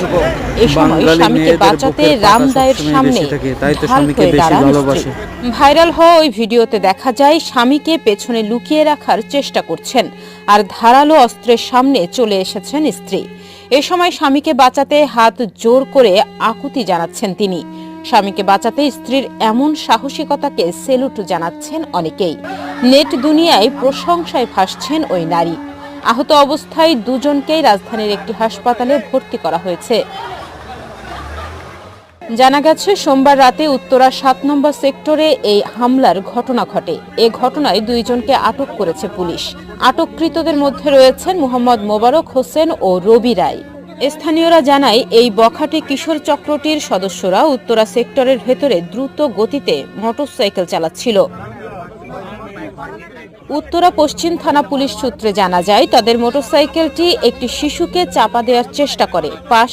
যুবক। এ সময় স্বামীকে বাঁচাতে রামদায়ের সামনে ঢাল হয়ে দাঁড়ান স্ত্রী। ভাইরাল হওয়া ওই ভিডিওতে দেখা যায় স্বামীকে পেছনে লুকিয়ে রাখার চেষ্টা করছেন আর ধারালো অস্ত্রের সামনে চলে এসেছেন স্ত্রী। এ সময় স্বামীকে বাঁচাতে হাত জোর করে আকুতি জানাচ্ছেন তিনি। স্বামীকে বাঁচাতে স্ত্রীর এমন সাহসিকতাকে সেলুট জানাচ্ছেন অনেকেই। নেট দুনিয়ায় প্রশংসায় ভাসছেন ওই নারী। আহত অবস্থায় দুজনকেই রাজধানীর একটি হাসপাতালে ভর্তি করা হয়েছে। জানা গেছে সোমবার রাতে উত্তরা ৭ নম্বর সেক্টরে এই হামলার ঘটনা ঘটে। এ ঘটনায় দুইজনকে আটক করেছে পুলিশ। আটককৃতদের মধ্যে রয়েছেন মোহাম্মদ মোবারক হোসেন ও রবি রায়। স্থানীয়রা জানায় এই বখাটে কিশোর চক্রটির সদস্যরা উত্তরা সেক্টরের ভেতরে দ্রুত গতিতে মোটরসাইকেল চালাচ্ছিল। উত্তরা পশ্চিম থানা পুলিশ সূত্রে জানা যায় তাদের মোটরসাইকেলটি একটি শিশুকে চাপা দেওয়ার চেষ্টা করে।